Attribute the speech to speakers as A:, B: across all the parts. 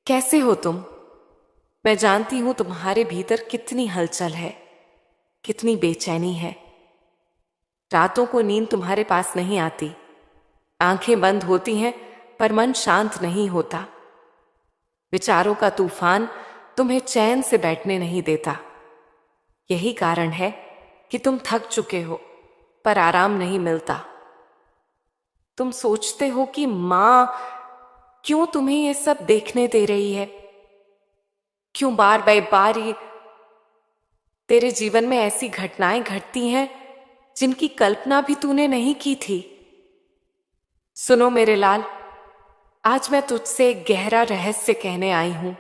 A: कैसे हो तुम? मैं जानती हूं तुम्हारे भीतर कितनी हलचल है, कितनी बेचैनी है। रातों को नींद तुम्हारे पास नहीं आती, आंखें बंद होती हैं पर मन शांत नहीं होता। विचारों का तूफान तुम्हें चैन से बैठने नहीं देता। यही कारण है कि तुम थक चुके हो पर आराम नहीं मिलता। तुम सोचते हो कि मां क्यों तुम्हें ये सब देखने दे रही है, क्यों बार बार ये तेरे जीवन में ऐसी घटनाएं घटती हैं जिनकी कल्पना भी तूने नहीं की थी। सुनो मेरे लाल, आज मैं तुझसे एक गहरा रहस्य कहने आई हूं।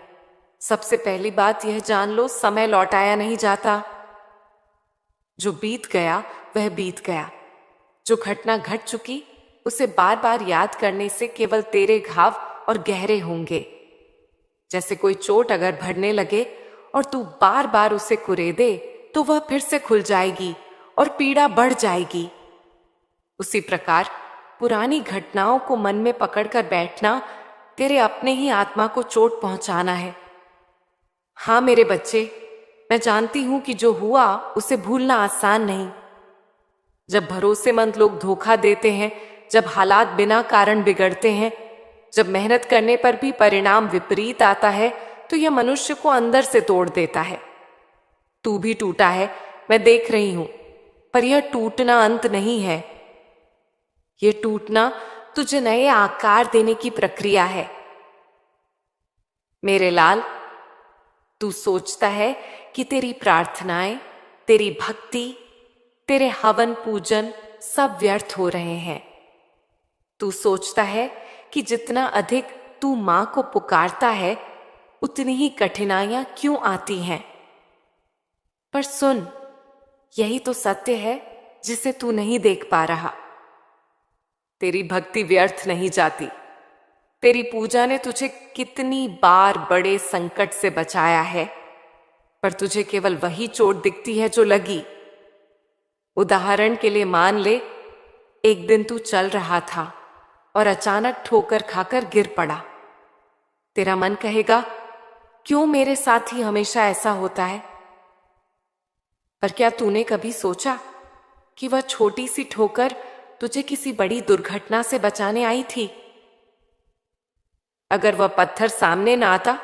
A: सबसे पहली बात यह जान लो, समय लौटाया नहीं जाता। जो बीत गया वह बीत गया। जो घटना घट चुकी उसे बार बार याद करने से केवल तेरे घाव और गहरे होंगे। जैसे कोई चोट अगर बढ़ने लगे और तू बार बार उसे कुरेदे तो वह फिर से खुल जाएगी और पीड़ा बढ़ जाएगी। उसी प्रकार पुरानी घटनाओं को मन में पकड़कर बैठना तेरे अपने ही आत्मा को चोट पहुंचाना है। हाँ मेरे बच्चे, मैं जानती हूं कि जो हुआ उसे भूलना आसान नहीं। जब भरोसेमंद लोग धोखा देते हैं, जब हालात बिना कारण बिगड़ते हैं, जब मेहनत करने पर भी परिणाम विपरीत आता है, तो यह मनुष्य को अंदर से तोड़ देता है। तू भी टूटा है, मैं देख रही हूं, पर यह टूटना अंत नहीं है। यह टूटना तुझे नए आकार देने की प्रक्रिया है। मेरे लाल, तू सोचता है कि तेरी प्रार्थनाएं, तेरी भक्ति, तेरे हवन पूजन सब व्यर्थ हो रहे हैं। तू सोचता है कि जितना अधिक तू मां को पुकारता है उतनी ही कठिनाइयां क्यों आती हैं। पर सुन, यही तो सत्य है जिसे तू नहीं देख पा रहा। तेरी भक्ति व्यर्थ नहीं जाती। तेरी पूजा ने तुझे कितनी बार बड़े संकट से बचाया है, पर तुझे केवल वही चोट दिखती है जो लगी। उदाहरण के लिए मान ले, एक दिन तू चल रहा था और अचानक ठोकर खाकर गिर पड़ा। तेरा मन कहेगा, क्यों मेरे साथ ही हमेशा ऐसा होता है? पर क्या तूने कभी सोचा कि वह छोटी सी ठोकर तुझे किसी बड़ी दुर्घटना से बचाने आई थी? अगर वह पत्थर सामने ना आता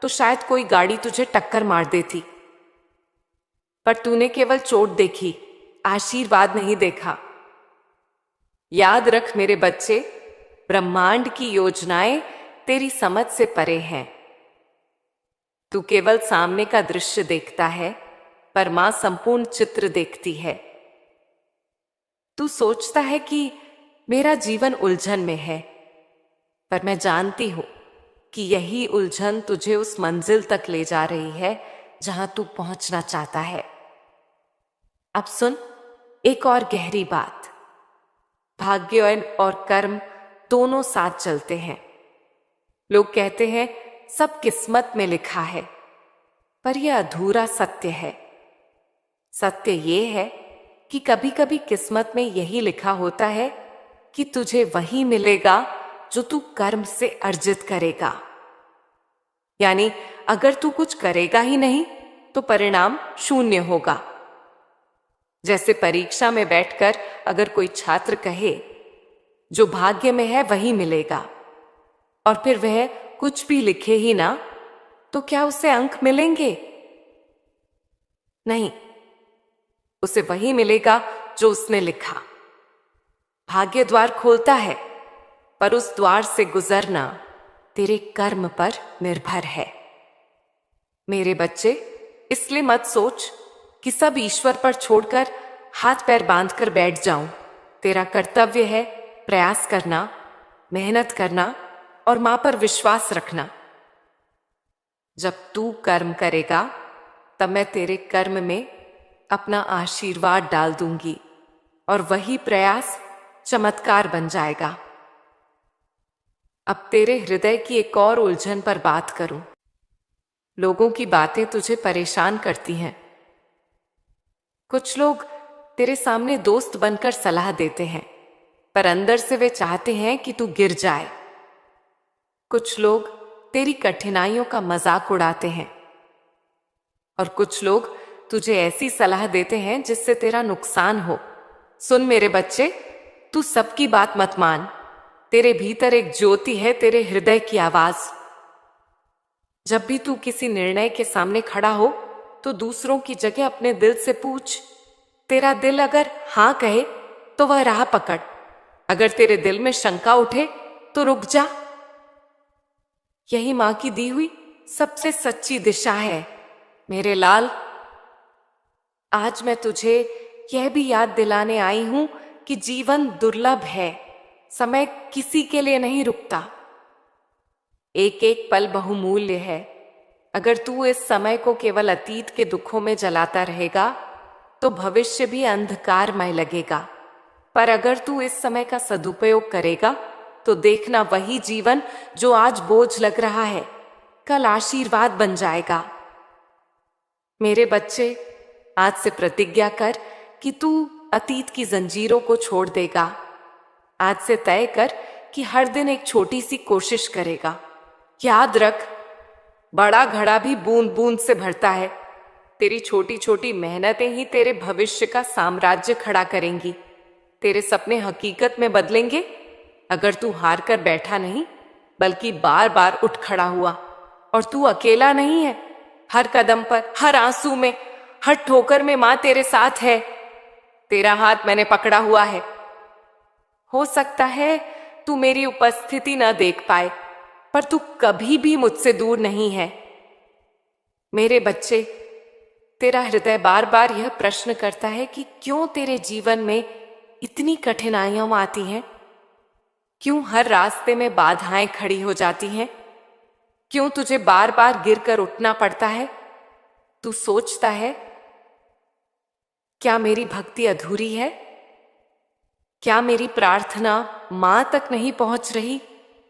A: तो शायद कोई गाड़ी तुझे टक्कर मार देती। पर तूने केवल चोट देखी, आशीर्वाद नहीं देखा। याद रख मेरे बच्चे, ब्रह्मांड की योजनाएं तेरी समझ से परे हैं। तू केवल सामने का दृश्य देखता है, पर मां संपूर्ण चित्र देखती है। तू सोचता है कि मेरा जीवन उलझन में है, पर मैं जानती हूं कि यही उलझन तुझे उस मंजिल तक ले जा रही है जहां तू पहुंचना चाहता है। अब सुन एक और गहरी बात। भाग्य और कर्म दोनों साथ चलते हैं। लोग कहते हैं सब किस्मत में लिखा है, पर यह अधूरा सत्य है। सत्य यह है कि कभी कभी किस्मत में यही लिखा होता है कि तुझे वही मिलेगा जो तू कर्म से अर्जित करेगा। यानी अगर तू कुछ करेगा ही नहीं तो परिणाम शून्य होगा। जैसे परीक्षा में बैठकर अगर कोई छात्र कहे जो भाग्य में है वही मिलेगा, और फिर वह कुछ भी लिखे ही ना, तो क्या उसे अंक मिलेंगे? नहीं, उसे वही मिलेगा जो उसने लिखा। भाग्य द्वार खोलता है, पर उस द्वार से गुजरना तेरे कर्म पर निर्भर है। मेरे बच्चे, इसलिए मत सोच कि सब ईश्वर पर छोड़कर हाथ पैर बांधकर बैठ जाऊं। तेरा कर्तव्य है प्रयास करना, मेहनत करना और मां पर विश्वास रखना। जब तू कर्म करेगा तब मैं तेरे कर्म में अपना आशीर्वाद डाल दूंगी और वही प्रयास चमत्कार बन जाएगा। अब तेरे हृदय की एक और उलझन पर बात करूं। लोगों की बातें तुझे परेशान करती हैं। कुछ लोग तेरे सामने दोस्त बनकर सलाह देते हैं, पर अंदर से वे चाहते हैं कि तू गिर जाए। कुछ लोग तेरी कठिनाइयों का मजाक उड़ाते हैं, और कुछ लोग तुझे ऐसी सलाह देते हैं जिससे तेरा नुकसान हो। सुन मेरे बच्चे, तू सबकी बात मत मान। तेरे भीतर एक ज्योति है, तेरे हृदय की आवाज। जब भी तू किसी निर्णय के सामने खड़ा हो तो दूसरों की जगह अपने दिल से पूछ। तेरा दिल अगर हां कहे तो वह राह पकड़, अगर तेरे दिल में शंका उठे तो रुक जा। यही मां की दी हुई सबसे सच्ची दिशा है मेरे लाल। आज मैं तुझे यह भी याद दिलाने आई हूं कि जीवन दुर्लभ है, समय किसी के लिए नहीं रुकता। एक एक पल बहुमूल्य है। अगर तू इस समय को केवल अतीत के दुखों में जलाता रहेगा तो भविष्य भी अंधकारमय लगेगा, पर अगर तू इस समय का सदुपयोग करेगा तो देखना वही जीवन जो आज बोझ लग रहा है कल आशीर्वाद बन जाएगा। मेरे बच्चे, आज से प्रतिज्ञा कर कि तू अतीत की जंजीरों को छोड़ देगा। आज से तय कर कि हर दिन एक छोटी सी कोशिश करेगा। याद रख, बड़ा घड़ा भी बूंद बूंद से भरता है। तेरी छोटी छोटी मेहनतें ही तेरे भविष्य का साम्राज्य खड़ा करेंगी। तेरे सपने हकीकत में बदलेंगे अगर तू हार कर बैठा नहीं, बल्कि बार बार उठ खड़ा हुआ। और तू अकेला नहीं है। हर कदम पर, हर आंसू में, हर ठोकर में मां तेरे साथ है। तेरा हाथ मैंने पकड़ा हुआ है। हो सकता है तू मेरी उपस्थिति न देख पाए, पर तू कभी भी मुझसे दूर नहीं है। मेरे बच्चे, तेरा हृदय बार बार यह प्रश्न करता है कि क्यों तेरे जीवन में इतनी कठिनाइयां आती हैं? क्यों हर रास्ते में बाधाएं खड़ी हो जाती हैं? क्यों तुझे बार बार गिरकर उठना पड़ता है? तू सोचता है, क्या मेरी भक्ति अधूरी है? क्या मेरी प्रार्थना मां तक नहीं पहुंच रही?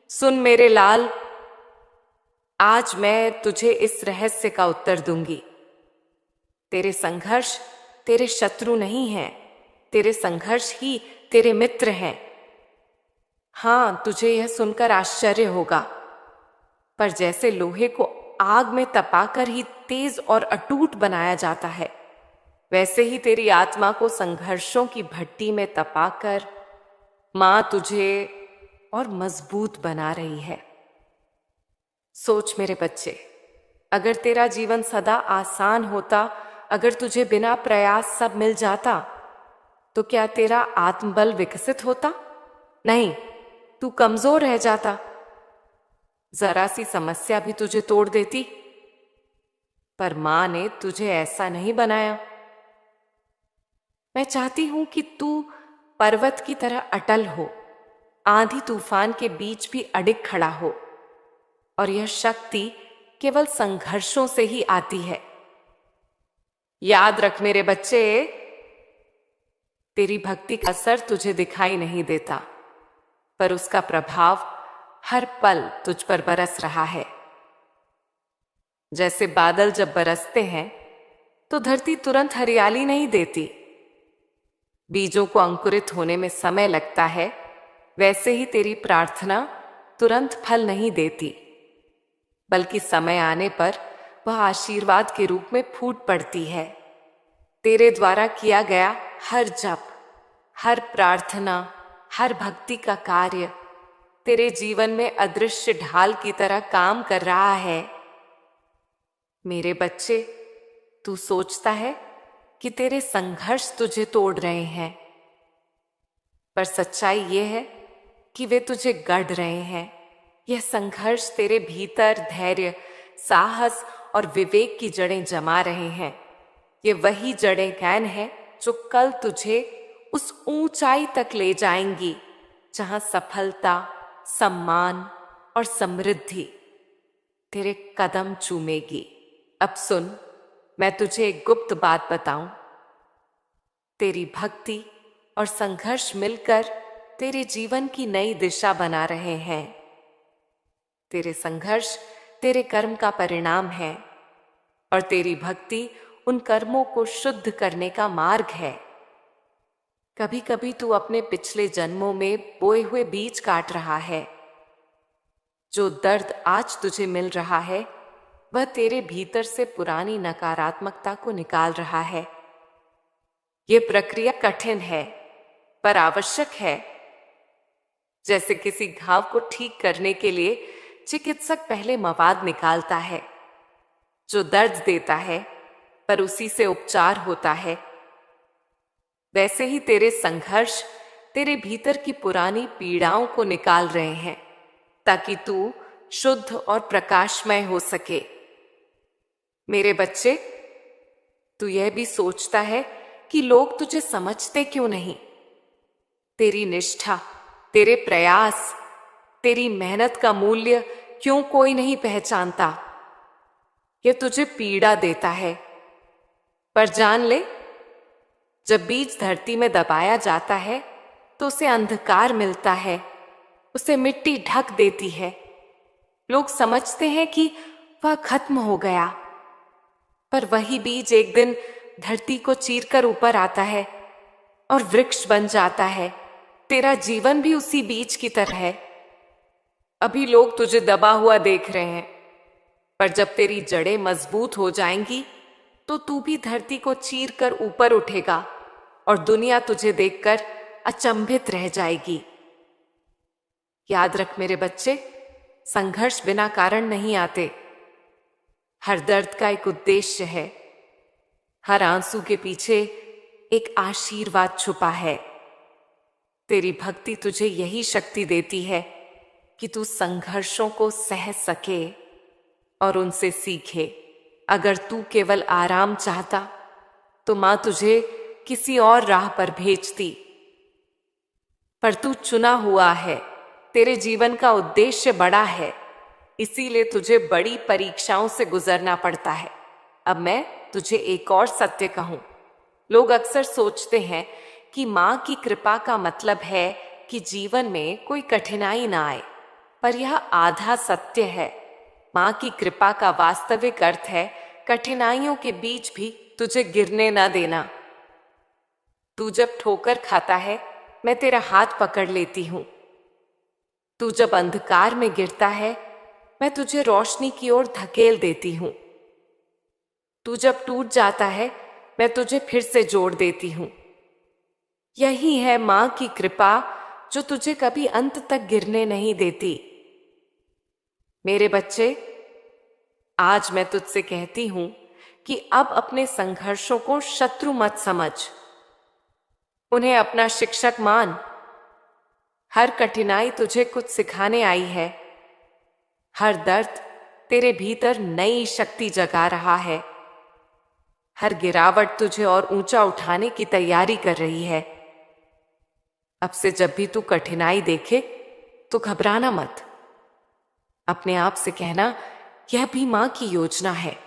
A: सुन मेरे लाल, आज मैं तुझे इस रहस्य का उत्तर दूंगी। तेरे संघर्ष तेरे शत्रु नहीं हैं, तेरे संघर्ष ही तेरे मित्र हैं। हां, तुझे यह सुनकर आश्चर्य होगा, पर जैसे लोहे को आग में तपाकर ही तेज और अटूट बनाया जाता है, वैसे ही तेरी आत्मा को संघर्षों की भट्टी में तपाकर मां तुझे और मजबूत बना रही है। सोच मेरे बच्चे, अगर तेरा जीवन सदा आसान होता, अगर तुझे बिना प्रयास सब मिल जाता, तो क्या तेरा आत्मबल विकसित होता? नहीं, तू कमजोर रह जाता। जरा सी समस्या भी तुझे तोड़ देती। पर मां ने तुझे ऐसा नहीं बनाया। मैं चाहती हूं कि तू पर्वत की तरह अटल हो, आंधी तूफान के बीच भी अडिग खड़ा हो। और यह शक्ति केवल संघर्षों से ही आती है। याद रख मेरे बच्चे, तेरी भक्ति का असर तुझे दिखाई नहीं देता, पर उसका प्रभाव हर पल तुझ पर बरस रहा है। जैसे बादल जब बरसते हैं तो धरती तुरंत हरियाली नहीं देती, बीजों को अंकुरित होने में समय लगता है, वैसे ही तेरी प्रार्थना तुरंत फल नहीं देती, बल्कि समय आने पर वह आशीर्वाद के रूप में फूट पड़ती है। तेरे द्वारा किया गया हर जप, हर प्रार्थना, हर भक्ति का कार्य तेरे जीवन में अदृश्य ढाल की तरह काम कर रहा है। मेरे बच्चे, तू सोचता है कि तेरे संघर्ष तुझे तोड़ रहे हैं, पर सच्चाई यह है कि वे तुझे गढ़ रहे हैं। यह संघर्ष तेरे भीतर धैर्य, साहस और विवेक की जड़ें जमा रहे हैं। ये वही जड़ें कैन है जो कल तुझे उस ऊंचाई तक ले जाएंगी जहां सफलता, सम्मान और समृद्धि तेरे कदम चूमेगी। अब सुन, मैं तुझे एक गुप्त बात बताऊं। तेरी भक्ति और संघर्ष मिलकर तेरे जीवन की नई दिशा बना रहे हैं। तेरे संघर्ष तेरे कर्म का परिणाम है और तेरी भक्ति उन कर्मों को शुद्ध करने का मार्ग है। कभी कभी तू अपने पिछले जन्मों में बोए हुए बीज काट रहा है, जो दर्द आज तुझे मिल रहा है वह तेरे भीतर से पुरानी नकारात्मकता को निकाल रहा है। ये प्रक्रिया कठिन है पर आवश्यक है। जैसे किसी घाव को ठीक करने के लिए चिकित्सक पहले मवाद निकालता है जो दर्द देता है, पर उसी से उपचार होता है। वैसे ही तेरे संघर्ष तेरे भीतर की पुरानी पीड़ाओं को निकाल रहे हैं ताकि तू शुद्ध और प्रकाशमय हो सके। मेरे बच्चे, तू यह भी सोचता है कि लोग तुझे समझते क्यों नहीं। तेरी निष्ठा, तेरे प्रयास, तेरी मेहनत का मूल्य क्यों कोई नहीं पहचानता। यह तुझे पीड़ा देता है, पर जान ले, जब बीज धरती में दबाया जाता है तो उसे अंधकार मिलता है, उसे मिट्टी ढक देती है। लोग समझते हैं कि वह खत्म हो गया, पर वही बीज एक दिन धरती को चीरकर ऊपर आता है और वृक्ष बन जाता है। तेरा जीवन भी उसी बीज की तरह है। अभी लोग तुझे दबा हुआ देख रहे हैं, पर जब तेरी जड़ें मजबूत हो जाएंगी तो तू भी धरती को चीर कर ऊपर उठेगा और दुनिया तुझे देखकर अचंभित रह जाएगी। याद रख मेरे बच्चे, संघर्ष बिना कारण नहीं आते। हर दर्द का एक उद्देश्य है। हर आंसू के पीछे एक आशीर्वाद छुपा है। तेरी भक्ति तुझे यही शक्ति देती है कि तू संघर्षों को सह सके और उनसे सीखे। अगर तू केवल आराम चाहता तो मां तुझे किसी और राह पर भेजती, पर तू चुना हुआ है। तेरे जीवन का उद्देश्य बड़ा है, इसीलिए तुझे बड़ी परीक्षाओं से गुजरना पड़ता है। अब मैं तुझे एक और सत्य कहूं। लोग अक्सर सोचते हैं कि मां की कृपा का मतलब है कि जीवन में कोई कठिनाई ना आए, पर यह आधा सत्य है। मां की कृपा का वास्तविक अर्थ है कठिनाइयों के बीच भी तुझे गिरने ना देना। तू जब ठोकर खाता है, मैं तेरा हाथ पकड़ लेती हूं। तू जब अंधकार में गिरता है, मैं तुझे रोशनी की ओर धकेल देती हूं। तू जब टूट जाता है, मैं तुझे फिर से जोड़ देती हूं। यही है मां की कृपा जो तुझे कभी अंत तक गिरने नहीं देती। मेरे बच्चे, आज मैं तुझसे कहती हूं कि अब अपने संघर्षों को शत्रु मत समझ, उन्हें अपना शिक्षक मान। हर कठिनाई तुझे कुछ सिखाने आई है। हर दर्द तेरे भीतर नई शक्ति जगा रहा है। हर गिरावट तुझे और ऊंचा उठाने की तैयारी कर रही है। अब से जब भी तू कठिनाई देखे तो घबराना मत। अपने आप से कहना, यह भी मां की योजना है,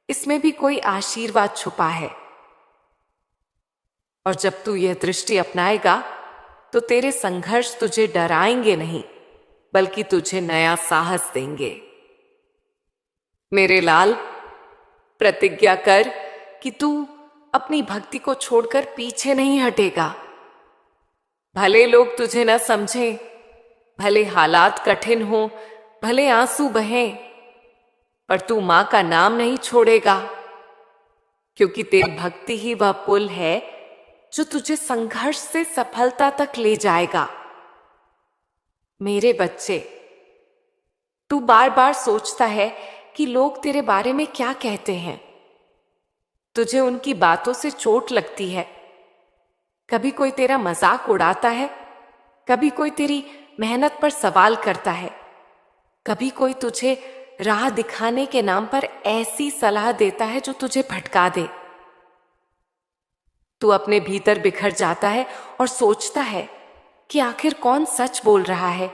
A: इसमें भी कोई आशीर्वाद छुपा है। और जब तू यह दृष्टि अपनाएगा तो तेरे संघर्ष तुझे डराएंगे नहीं, बल्कि तुझे नया साहस देंगे। मेरे लाल, प्रतिज्ञा कर कि तू अपनी भक्ति को छोड़कर पीछे नहीं हटेगा। भले लोग तुझे न समझें, भले हालात कठिन हो, भले आंसू बहें, पर तू मां का नाम नहीं छोड़ेगा, क्योंकि तेरी भक्ति ही वह पुल है जो तुझे संघर्ष से सफलता तक ले जाएगा। मेरे बच्चे, तू बार बार सोचता है कि लोग तेरे बारे में क्या कहते हैं। तुझे उनकी बातों से चोट लगती है। कभी कोई तेरा मजाक उड़ाता है, कभी कोई तेरी मेहनत पर सवाल करता है, कभी कोई तुझे राह दिखाने के नाम पर ऐसी सलाह देता है जो तुझे भटका दे। तू अपने भीतर बिखर जाता है और सोचता है कि आखिर कौन सच बोल रहा है,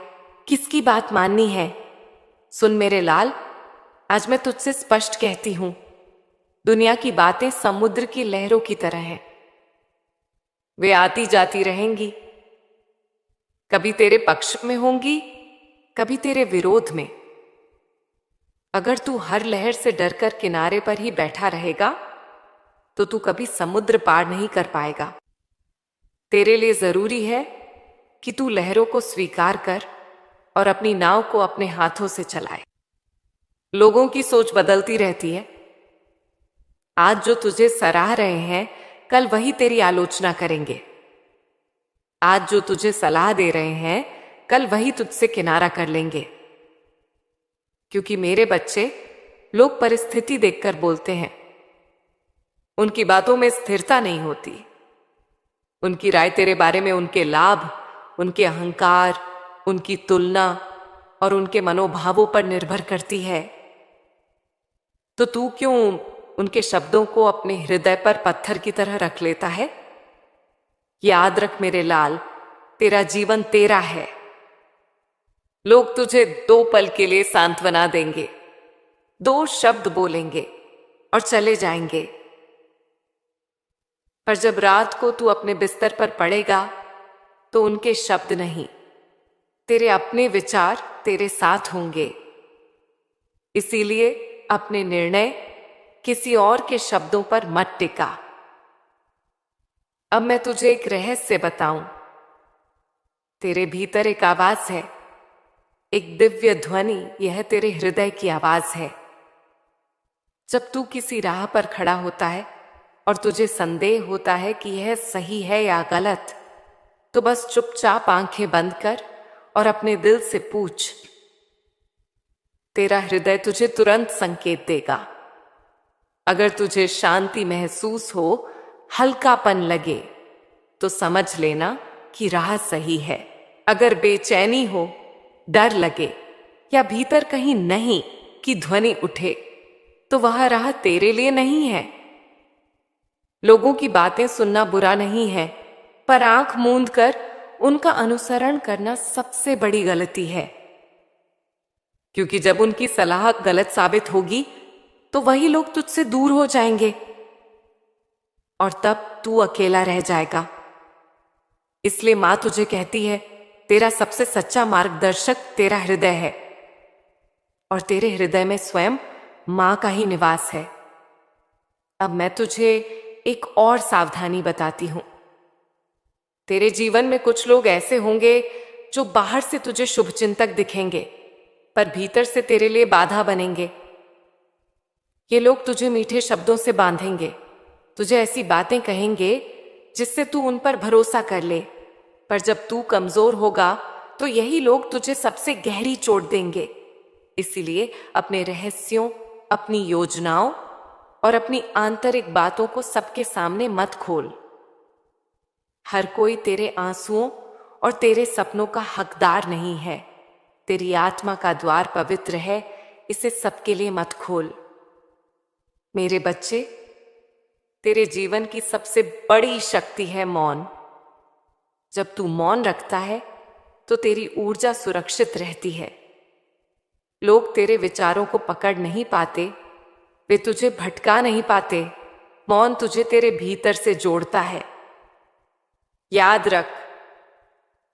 A: किसकी बात माननी है। सुन मेरे लाल, आज मैं तुझसे स्पष्ट कहती हूं, दुनिया की बातें समुद्र की लहरों की तरह हैं। वे आती जाती रहेंगी, कभी तेरे पक्ष में होंगी, कभी तेरे विरोध में। अगर तू हर लहर से डरकर किनारे पर ही बैठा रहेगा तो तू कभी समुद्र पार नहीं कर पाएगा। तेरे लिए जरूरी है कि तू लहरों को स्वीकार कर और अपनी नाव को अपने हाथों से चलाए। लोगों की सोच बदलती रहती है। आज जो तुझे सराह रहे हैं, कल वही तेरी आलोचना करेंगे। आज जो तुझे सलाह दे रहे हैं, कल वही तुझसे किनारा कर लेंगे। क्योंकि मेरे बच्चे, लोग परिस्थिति देखकर बोलते हैं। उनकी बातों में स्थिरता नहीं होती। उनकी राय तेरे बारे में उनके लाभ, उनके अहंकार, उनकी तुलना और उनके मनोभावों पर निर्भर करती है। तो तू क्यों उनके शब्दों को अपने हृदय पर पत्थर की तरह रख लेता है? याद रख मेरे लाल, तेरा जीवन तेरा है। लोग तुझे 2 पल के लिए सांत्वना देंगे, 2 शब्द बोलेंगे और चले जाएंगे। पर जब रात को तू अपने बिस्तर पर पड़ेगा, तो उनके शब्द नहीं, तेरे अपने विचार तेरे साथ होंगे। इसीलिए अपने निर्णय किसी और के शब्दों पर मत टिका। अब मैं तुझे एक रहस्य बताऊं। तेरे भीतर एक आवाज है, एक दिव्य ध्वनि। यह तेरे हृदय की आवाज है। जब तू किसी राह पर खड़ा होता है और तुझे संदेह होता है कि यह सही है या गलत, तो बस चुपचाप आंखें बंद कर और अपने दिल से पूछ। तेरा हृदय तुझे तुरंत संकेत देगा। अगर तुझे शांति महसूस हो, हल्कापन लगे, तो समझ लेना कि राह सही है। अगर बेचैनी हो, डर लगे या भीतर कहीं नहीं की ध्वनि उठे, तो वह राह तेरे लिए नहीं है। लोगों की बातें सुनना बुरा नहीं है, पर आंख मूंद कर उनका अनुसरण करना सबसे बड़ी गलती है। क्योंकि जब उनकी सलाह गलत साबित होगी, तो वही लोग तुझसे दूर हो जाएंगे और तब तू अकेला रह जाएगा। इसलिए मां तुझे कहती है, तेरा सबसे सच्चा मार्गदर्शक तेरा हृदय है और तेरे हृदय में स्वयं मां का ही निवास है। अब मैं तुझे एक और सावधानी बताती हूं। तेरे जीवन में कुछ लोग ऐसे होंगे जो बाहर से तुझे शुभचिंतक दिखेंगे, पर भीतर से तेरे लिए बाधा बनेंगे। ये लोग तुझे मीठे शब्दों से बांधेंगे, तुझे ऐसी बातें कहेंगे जिससे तू उन पर भरोसा कर ले। पर जब तू कमजोर होगा, तो यही लोग तुझे सबसे गहरी चोट देंगे। इसीलिए अपने रहस्यों, अपनी योजनाओं और अपनी आंतरिक बातों को सबके सामने मत खोल। हर कोई तेरे आंसुओं और तेरे सपनों का हकदार नहीं है। तेरी आत्मा का द्वार पवित्र है, इसे सबके लिए मत खोल। मेरे बच्चे, तेरे जीवन की सबसे बड़ी शक्ति है मौन। जब तू मौन रखता है, तो तेरी ऊर्जा सुरक्षित रहती है। लोग तेरे विचारों को पकड़ नहीं पाते, वे तुझे भटका नहीं पाते। मौन तुझे तेरे भीतर से जोड़ता है। याद रख,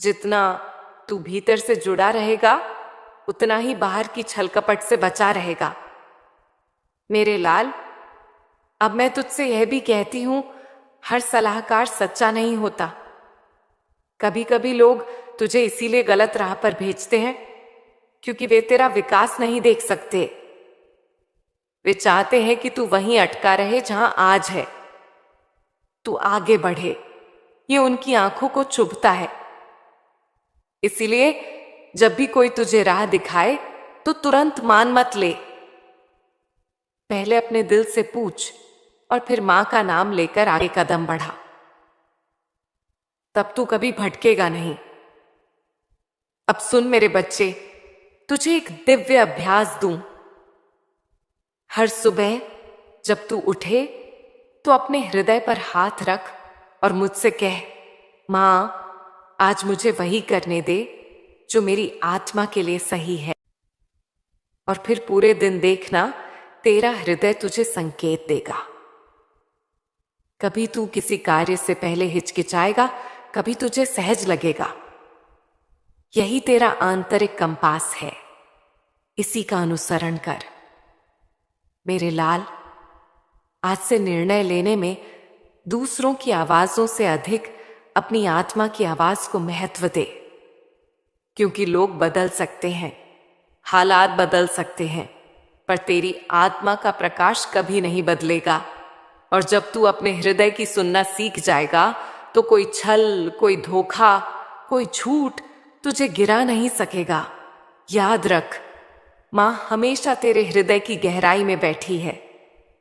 A: जितना तू भीतर से जुड़ा रहेगा, उतना ही बाहर की छलकपट से बचा रहेगा। मेरे लाल, अब मैं तुझसे यह भी कहती हूं, हर सलाहकार सच्चा नहीं होता। कभी कभी लोग तुझे इसीलिए गलत राह पर भेजते हैं क्योंकि वे तेरा विकास नहीं देख सकते। वे चाहते हैं कि तू वहीं अटका रहे जहां आज है। तू आगे बढ़े, ये उनकी आंखों को चुभता है। इसीलिए जब भी कोई तुझे राह दिखाए, तो तुरंत मान मत ले। पहले अपने दिल से पूछ और फिर मां का नाम लेकर आगे कदम बढ़ा। तब तू कभी भटकेगा नहीं। अब सुन मेरे बच्चे, तुझे एक दिव्य अभ्यास दूं। हर सुबह जब तू उठे, तो अपने हृदय पर हाथ रख और मुझसे कह, मां, आज मुझे वही करने दे जो मेरी आत्मा के लिए सही है। और फिर पूरे दिन देखना, तेरा हृदय तुझे संकेत देगा। कभी तू किसी कार्य से पहले हिचकिचाएगा, कभी तुझे सहज लगेगा। यही तेरा आंतरिक कंपास है, इसी का अनुसरण कर। मेरे लाल, आज से निर्णय लेने में दूसरों की आवाजों से अधिक अपनी आत्मा की आवाज को महत्व दे, क्योंकि लोग बदल सकते हैं, हालात बदल सकते हैं, पर तेरी आत्मा का प्रकाश कभी नहीं बदलेगा। और जब तू अपने हृदय की सुनना सीख जाएगा तो कोई छल, कोई धोखा, कोई झूठ तुझे गिरा नहीं सकेगा। याद रख, मां हमेशा तेरे हृदय की गहराई में बैठी है।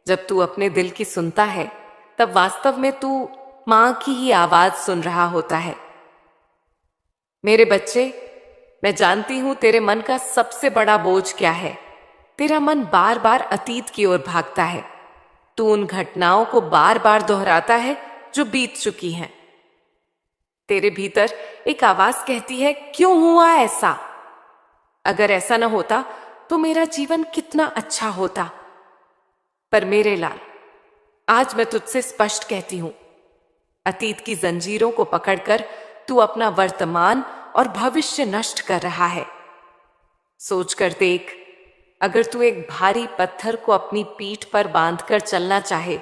A: जब तू अपने दिल की सुनता है तब वास्तव में तू मां की ही आवाज सुन रहा होता है। मेरे बच्चे, मैं जानती हूं तेरे मन का सबसे बड़ा बोझ क्या है। तेरा मन बार बार अतीत की ओर भागता है। तू उन घटनाओं को बार बार दोहराता है जो बीत चुकी हैं। तेरे भीतर एक आवाज कहती है, क्यों हुआ ऐसा? अगर ऐसा न होता तो मेरा जीवन कितना अच्छा होता। पर मेरे लाल, आज मैं तुझसे स्पष्ट कहती हूं, अतीत की जंजीरों को पकड़कर तू अपना वर्तमान और भविष्य नष्ट कर रहा है। सोच कर देख, अगर तू एक भारी पत्थर को अपनी पीठ पर बांधकर चलना चाहे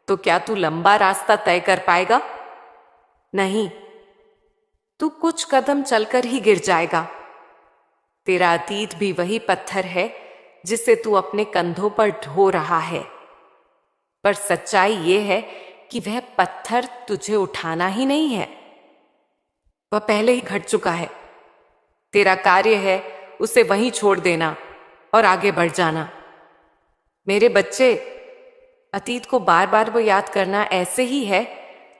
A: तो क्या तू लंबा रास्ता तय कर पाएगा? नहीं, तू कुछ कदम चलकर ही गिर जाएगा। तेरा अतीत भी वही पत्थर है जिसे तू अपने कंधों पर ढो रहा है। पर सच्चाई यह है कि वह पत्थर तुझे उठाना ही नहीं है, वह पहले ही घट चुका है। तेरा कार्य है उसे वहीं छोड़ देना और आगे बढ़ जाना। मेरे बच्चे, अतीत को बार बार वो याद करना ऐसे ही है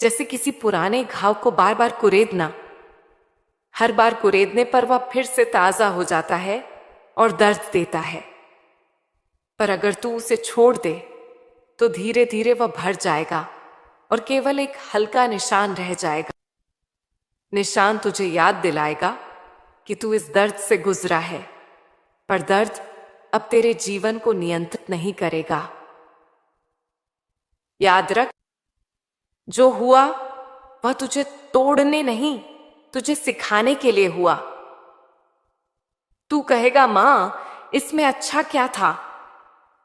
A: जैसे किसी पुराने घाव को बार बार कुरेदना। हर बार कुरेदने पर वह फिर से ताजा हो जाता है और दर्द देता है। पर अगर तू उसे छोड़ दे तो धीरे धीरे वह भर जाएगा और केवल एक हल्का निशान रह जाएगा। निशान तुझे याद दिलाएगा कि तू इस दर्द से गुजरा है, पर दर्द अब तेरे जीवन को नियंत्रित नहीं करेगा। याद रख, जो हुआ वह तुझे तोड़ने नहीं, तुझे सिखाने के लिए हुआ। तू कहेगा, मां इसमें अच्छा क्या था?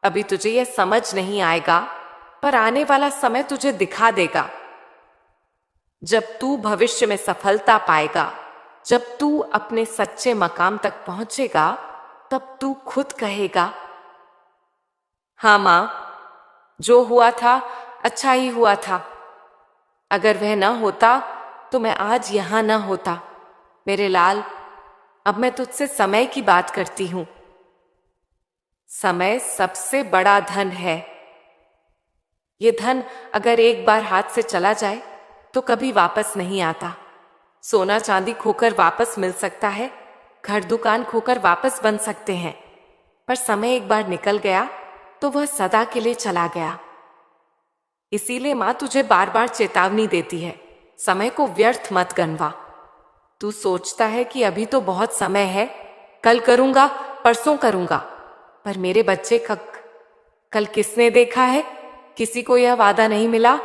A: अभी तुझे यह समझ नहीं आएगा, पर आने वाला समय तुझे दिखा देगा। जब तू भविष्य में सफलता पाएगा, जब तू अपने सच्चे मकाम तक पहुंचेगा, तब तू खुद कहेगा, हाँ मां, जो हुआ था अच्छा ही हुआ था। अगर वह ना होता तो मैं आज यहां ना होता। मेरे लाल, अब मैं तुझसे समय की बात करती हूं। समय सबसे बड़ा धन है। यह धन अगर एक बार हाथ से चला जाए तो कभी वापस नहीं आता। सोना चांदी खोकर वापस मिल सकता है, घर दुकान खोकर वापस बन सकते हैं, पर समय एक बार निकल गया तो वह सदा के लिए चला गया। इसीलिए मां तुझे बार बार चेतावनी देती है, समय को व्यर्थ मत गनवा। तू सोचता है कि अभी तो बहुत समय है, कल करूंगा, परसों करूंगा, पर मेरे बच्चे, कल किसने देखा है? किसी को यह वादा नहीं मिला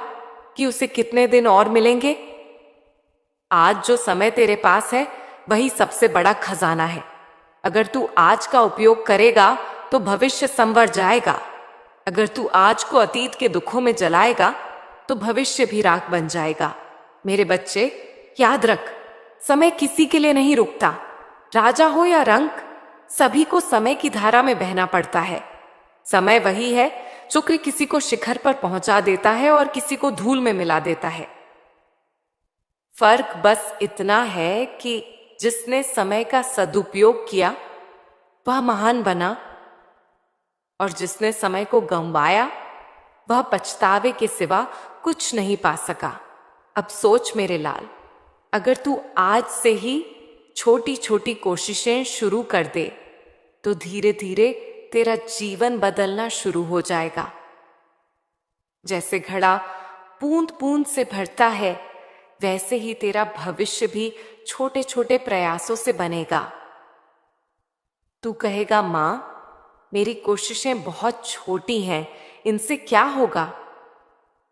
A: कि उसे कितने दिन और मिलेंगे। आज जो समय तेरे पास है वही सबसे बड़ा खजाना है। अगर तू आज का उपयोग करेगा तो भविष्य संवर जाएगा। अगर तू आज को अतीत के दुखों में जलाएगा तो भविष्य भी राख बन जाएगा। मेरे बच्चे, याद रख, समय किसी के लिए नहीं रुकता। राजा हो या रंक, सभी को समय की धारा में बहना पड़ता है। समय वही है जो किसी को शिखर पर पहुंचा देता है और किसी को धूल में मिला देता है। फर्क बस इतना है कि जिसने समय का सदुपयोग किया वह महान बना, और जिसने समय को गंवाया वह पछतावे के सिवा कुछ नहीं पा सका। अब सोच मेरे लाल, अगर तू आज से ही छोटी छोटी कोशिशें शुरू कर दे तो धीरे धीरे तेरा जीवन बदलना शुरू हो जाएगा। जैसे घड़ा बूंद बूंद से भरता है, वैसे ही तेरा भविष्य भी छोटे छोटे प्रयासों से बनेगा। तू कहेगा, मां मेरी कोशिशें बहुत छोटी हैं, इनसे क्या होगा?